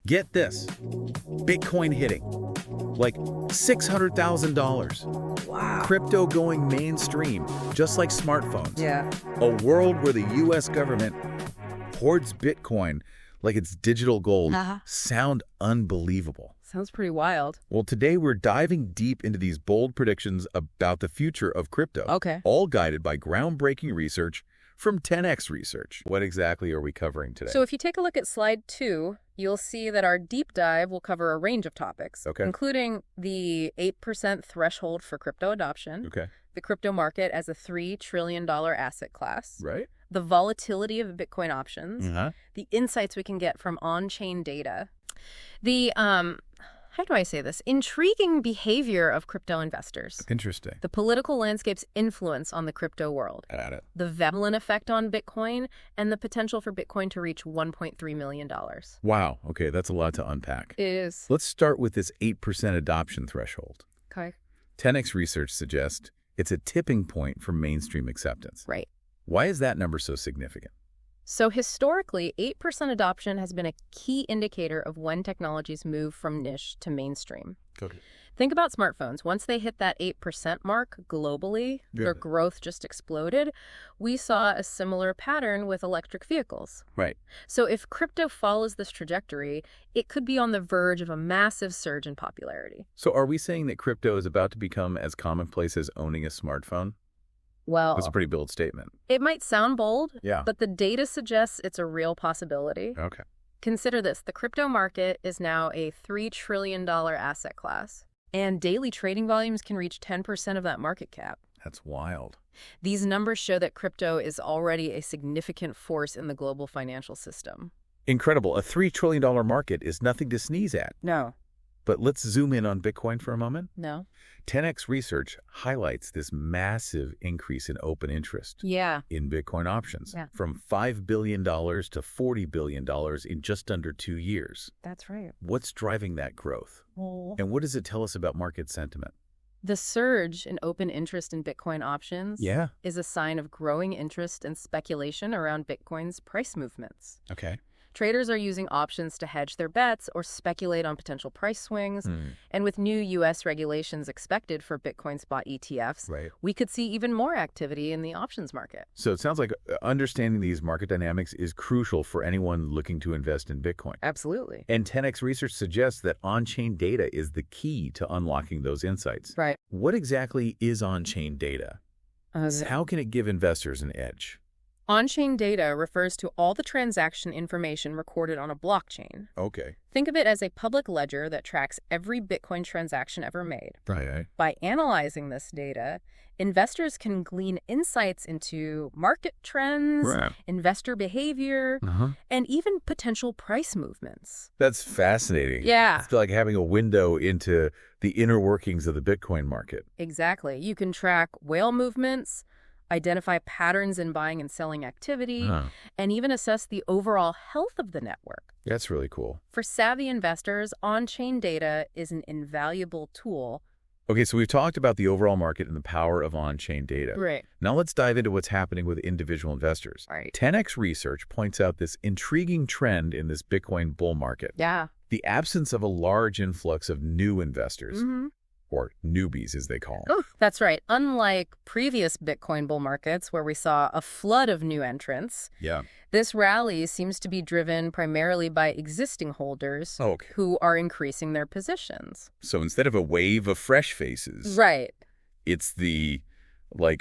Get this. Bitcoin hitting. Like $600,000. Wow. Crypto going mainstream, just like smartphones. Yeah. A world where the U.S. government hoards Bitcoin like it's digital gold. Sound unbelievable. Sounds pretty wild. Well, today we're diving deep into these bold predictions about the future of crypto. Okay. All guided by groundbreaking research from 10x Research. What exactly are we covering today? So if you take a look at slide 2, you'll see that our deep dive will cover a range of topics, including the 8% threshold for crypto adoption, the crypto market as a $3 trillion asset class, the volatility of Bitcoin options, the insights we can get from on-chain data, the, how do I say this, intriguing behavior of crypto investors. Interesting. The political landscape's influence on the crypto world. Got it. The VIN Effect on Bitcoin, and the potential for Bitcoin to reach $1.3 million. Wow. Okay, that's a lot to unpack. It is. Let's start with this 8% adoption threshold. Okay. 10x Research suggests it's a tipping point for mainstream acceptance. Right. Why is that number so significant? So historically, 8% adoption has been a key indicator of when technologies move from niche to mainstream. Okay. Think about smartphones. Once they hit that 8% mark globally, their growth just exploded. We saw a similar pattern with electric vehicles. Right. So if crypto follows this trajectory, it could be on the verge of a massive surge in popularity. So are we saying that crypto is about to become as commonplace as owning a smartphone? Well, that's a pretty bold statement. It might sound bold, yeah, but the data suggests it's a real possibility. Okay. Consider this. The crypto market is now a $3 trillion asset class, and daily trading volumes can reach 10% of that market cap. That's wild. These numbers show that crypto is already a significant force in the global financial system. Incredible. A $3 trillion market is nothing to sneeze at. No. But let's zoom in on Bitcoin for a moment. No. 10x Research highlights this massive increase in open interest in Bitcoin options, from $5 billion to $40 billion in just under 2 years. That's right. What's driving that growth? And what does it tell us about market sentiment? The surge in open interest in Bitcoin options is a sign of growing interest and speculation around Bitcoin's price movements. Okay. Traders are using options to hedge their bets or speculate on potential price swings. And with new U.S. regulations expected for Bitcoin spot ETFs, we could see even more activity in the options market. So it sounds like understanding these market dynamics is crucial for anyone looking to invest in Bitcoin. Absolutely. And 10x Research suggests that on-chain data is the key to unlocking those insights. Right. What exactly is on-chain data? How can it give investors an edge? On-chain data refers to all the transaction information recorded on a blockchain. Okay. Think of it as a public ledger that tracks every Bitcoin transaction ever made. Right. By analyzing this data, investors can glean insights into market trends, investor behavior, and even potential price movements. That's fascinating. Yeah. It's like having a window into the inner workings of the Bitcoin market. Exactly. You can track whale movements, identify patterns in buying and selling activity, and even assess the overall health of the network. That's really cool. For savvy investors, on-chain data is an invaluable tool. Okay, so we've talked about the overall market and the power of on-chain data. Right. Now let's dive into what's happening with individual investors. Right. 10x Research points out this intriguing trend in this Bitcoin bull market. Yeah. The absence of a large influx of new investors. Or newbies, as they call them. Oh, that's right. Unlike previous Bitcoin bull markets, where we saw a flood of new entrants, this rally seems to be driven primarily by existing holders who are increasing their positions. So instead of a wave of fresh faces, it's the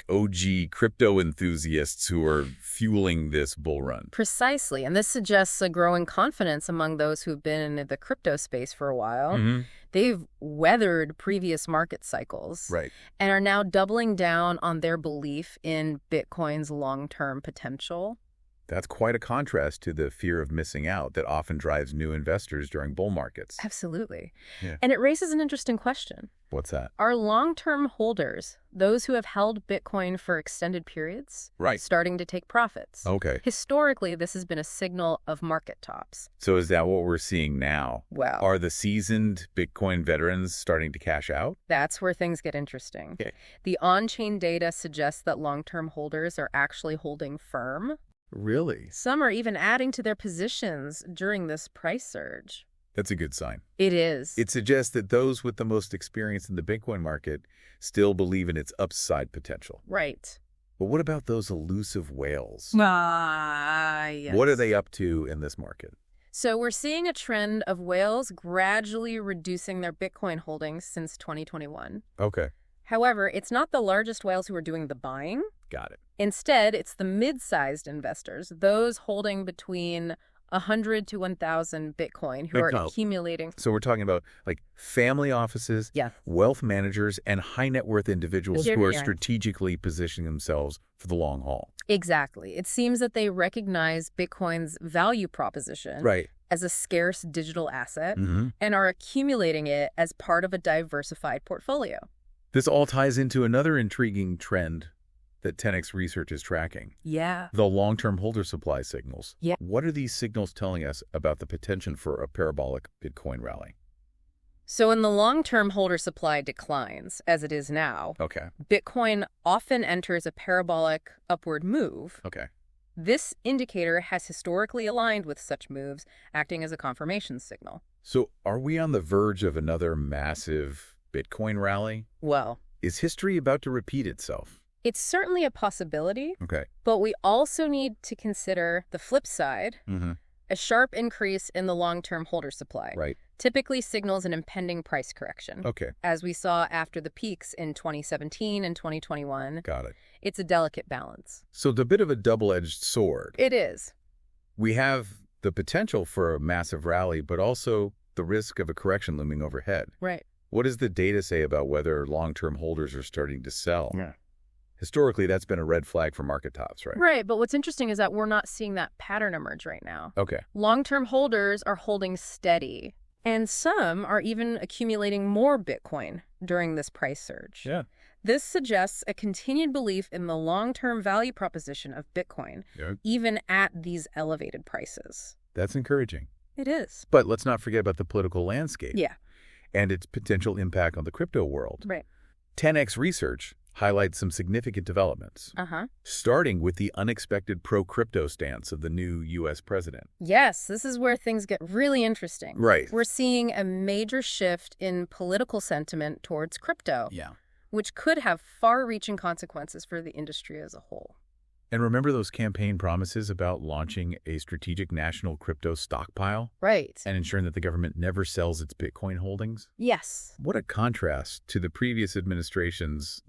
OG crypto enthusiasts who are fueling this bull run. Precisely. And this suggests a growing confidence among those who've been in the crypto space for a while. They've weathered previous market cycles and are now doubling down on their belief in Bitcoin's long-term potential. That's quite a contrast to the fear of missing out that often drives new investors during bull markets. Absolutely. And it raises an interesting question. What's that? Are long-term holders, those who have held Bitcoin for extended periods, starting to take profits? Okay. Historically, this has been a signal of market tops. So is that what we're seeing now? Well, are the seasoned Bitcoin veterans starting to cash out? That's where things get interesting. The on-chain data suggests that long-term holders are actually holding firm. Really? Some are even adding to their positions during this price surge. That's a good sign. It is. It suggests that those with the most experience in the Bitcoin market still believe in its upside potential. Right. But what about those elusive whales? Yes. What are they up to in this market? So we're seeing a trend of whales gradually reducing their Bitcoin holdings since 2021. Okay. However, it's not the largest whales who are doing the buying. Got it. Instead, it's the mid-sized investors, those holding between 100 to 1,000 Bitcoin who are accumulating. So we're talking about like family offices, wealth managers, and high net worth individuals who are strategically positioning themselves for the long haul. Exactly. It seems that they recognize Bitcoin's value proposition as a scarce digital asset and are accumulating it as part of a diversified portfolio. This all ties into another intriguing trend that 10x Research is tracking. The long-term holder supply signals. What are these signals telling us about the potential for a parabolic Bitcoin rally? So when the long-term holder supply declines, as it is now, Bitcoin often enters a parabolic upward move. This indicator has historically aligned with such moves, acting as a confirmation signal. So are we on the verge of another massive Bitcoin rally? Well, is history about to repeat itself? It's certainly a possibility, but we also need to consider the flip side. A sharp increase in the long-term holder supply typically signals an impending price correction. As we saw after the peaks in 2017 and 2021. Got it. It's a delicate balance. So it's a bit of a double-edged sword. It is. We have the potential for a massive rally, but also the risk of a correction looming overhead. What does the data say about whether long-term holders are starting to sell? Historically, that's been a red flag for market tops, right? But what's interesting is that we're not seeing that pattern emerge right now. Okay. Long-term holders are holding steady, and some are even accumulating more Bitcoin during this price surge. Yeah. This suggests a continued belief in the long-term value proposition of Bitcoin, even at these elevated prices. That's encouraging. It is. But let's not forget about the political landscape. Yeah. And its potential impact on the crypto world. Right. 10x Research highlights some significant developments, starting with the unexpected pro-crypto stance of the new U.S. president. Yes, this is where things get really interesting. Right. We're seeing a major shift in political sentiment towards crypto, which could have far-reaching consequences for the industry as a whole. And remember those campaign promises about launching a strategic national crypto stockpile? Right. And ensuring that the government never sells its Bitcoin holdings? Yes. What a contrast to the previous administration's,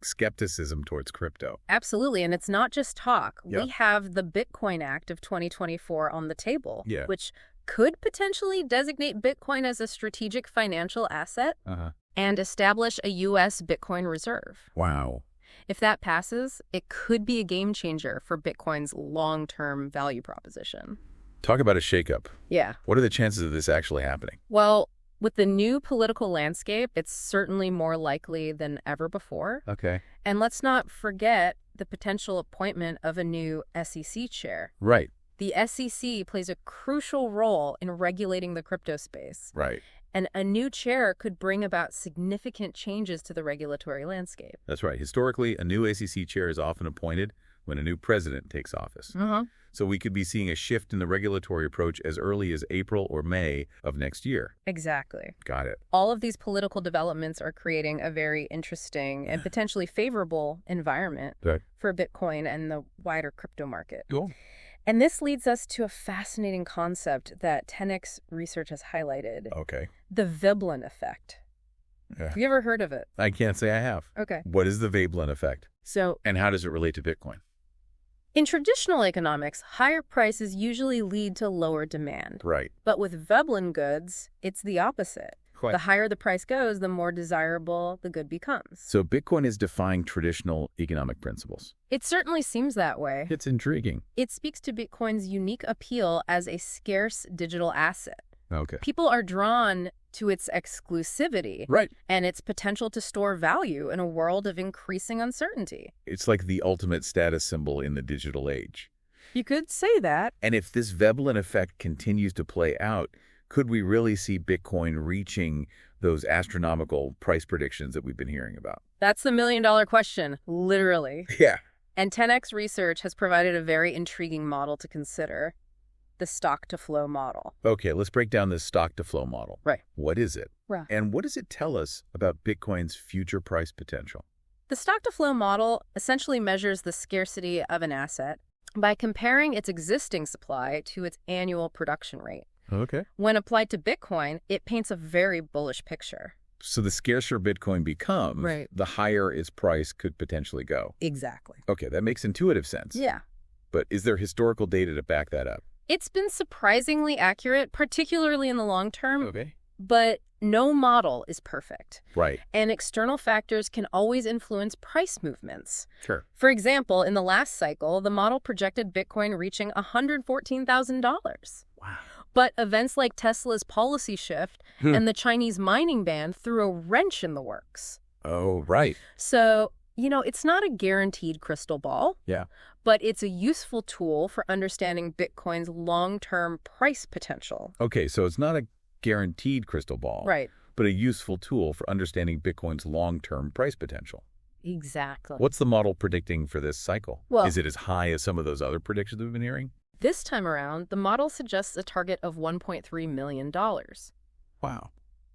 skepticism towards crypto. Absolutely. And it's not just talk. We have the Bitcoin Act of 2024 on the table, which could potentially designate Bitcoin as a strategic financial asset and establish a U.S. Bitcoin reserve. Wow. If that passes, it could be a game changer for Bitcoin's long-term value proposition. Talk about a shakeup. Yeah. What are the chances of this actually happening? Well, with the new political landscape, it's certainly more likely than ever before. Okay. And let's not forget the potential appointment of a new SEC chair. Right. The SEC plays a crucial role in regulating the crypto space. Right. And a new chair could bring about significant changes to the regulatory landscape. That's right. Historically, a new SEC chair is often appointed when a new president takes office. So we could be seeing a shift in the regulatory approach as early as April or May of next year. Exactly. Got it. All of these political developments are creating a very interesting and potentially favorable environment for Bitcoin and the wider crypto market. Cool. And this leads us to a fascinating concept that 10x Research has highlighted. Okay. The Veblen Effect. Yeah. Have you ever heard of it? I can't say I have. Okay. What is the Veblen Effect? And how does it relate to Bitcoin? In traditional economics, higher prices usually lead to lower demand. Right. But with Veblen goods, it's the opposite. The higher the price goes, the more desirable the good becomes. So Bitcoin is defying traditional economic principles. It certainly seems that way. It's intriguing. It speaks to Bitcoin's unique appeal as a scarce digital asset. Okay. People are drawn to its exclusivity and its potential to store value in a world of increasing uncertainty. It's like the ultimate status symbol in the digital age. You could say that. And if this Veblen effect continues to play out, could we really see Bitcoin reaching those astronomical price predictions that we've been hearing about? That's the million-dollar question, literally. Yeah. And 10x Research has provided a very intriguing model to consider. the stock-to-flow model. Okay, let's break down this stock-to-flow model. Right. What is it? Right. And what does it tell us about Bitcoin's future price potential? The stock-to-flow model essentially measures the scarcity of an asset by comparing its existing supply to its annual production rate. Okay. When applied to Bitcoin, it paints a very bullish picture. So the scarcer Bitcoin becomes, the higher its price could potentially go. Exactly. Okay, that makes intuitive sense. Yeah. But is there historical data to back that up? It's been surprisingly accurate, particularly in the long term. Okay. But no model is perfect. Right. And external factors can always influence price movements. Sure. For example, in the last cycle, the model projected Bitcoin reaching $114,000. Wow. But events like Tesla's policy shift and the Chinese mining ban threw a wrench in the works. Oh, right. So, it's not a guaranteed crystal ball. Yeah. But it's a useful tool for understanding Bitcoin's long-term price potential. Okay, so it's not a guaranteed crystal ball. Right. But a useful tool for understanding Bitcoin's long-term price potential. Exactly. What's the model predicting for this cycle? Well, is it as high as some of those other predictions we've been hearing? This time around, the model suggests a target of $1.3 million. Wow.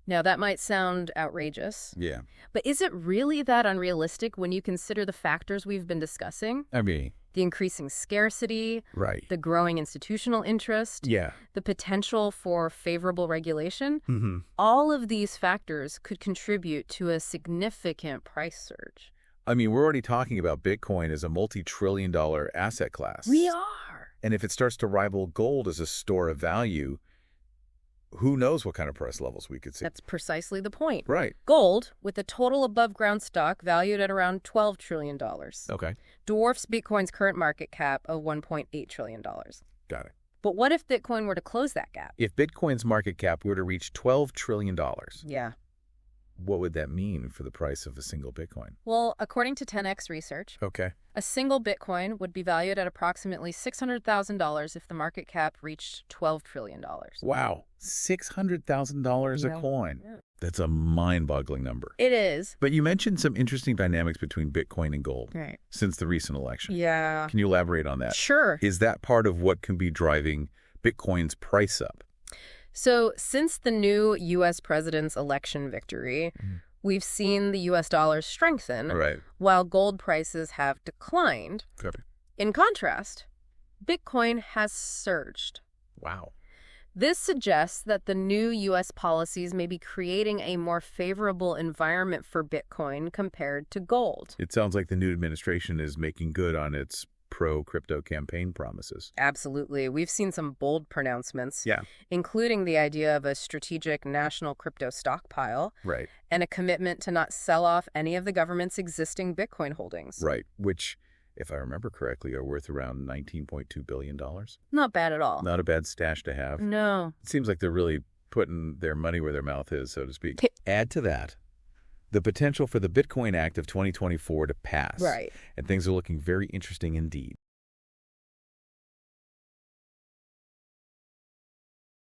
Now, that might sound outrageous. Yeah. But is it really that unrealistic when you consider the factors we've been discussing? I mean, the increasing scarcity, right, the growing institutional interest, the potential for favorable regulation. All of these factors could contribute to a significant price surge. I mean, we're already talking about Bitcoin as a multi-trillion-dollar asset class. We are. And if it starts to rival gold as a store of value, who knows what kind of price levels we could see. That's precisely the point. Right. Gold, with a total above-ground stock valued at around $12 trillion, dwarfs Bitcoin's current market cap of $1.8 trillion. Got it. But what if Bitcoin were to close that gap? If Bitcoin's market cap were to reach $12 trillion, what would that mean for the price of a single Bitcoin? Well, according to 10x Research, a single Bitcoin would be valued at approximately $600,000 if the market cap reached $12 trillion. Wow, $600,000 a coin. Yeah. That's a mind-boggling number. It is. But you mentioned some interesting dynamics between Bitcoin and gold since the recent election. Yeah. Can you elaborate on that? Sure. Is that part of what can be driving Bitcoin's price up? So since the new U.S. president's election victory, we've seen the U.S. dollar strengthen, while gold prices have declined. In contrast, Bitcoin has surged. Wow. This suggests that the new U.S. policies may be creating a more favorable environment for Bitcoin compared to gold. It sounds like the new administration is making good on its pro-crypto campaign promises. Absolutely. We've seen some bold pronouncements, including the idea of a strategic national crypto stockpile and a commitment to not sell off any of the government's existing Bitcoin holdings. Right, which, if I remember correctly, are worth around $19.2 billion. Not bad at all. Not a bad stash to have. No. It seems like they're really putting their money where their mouth is, so to speak. Add to that the potential for the Bitcoin Act of 2024 to pass. And things are looking very interesting indeed.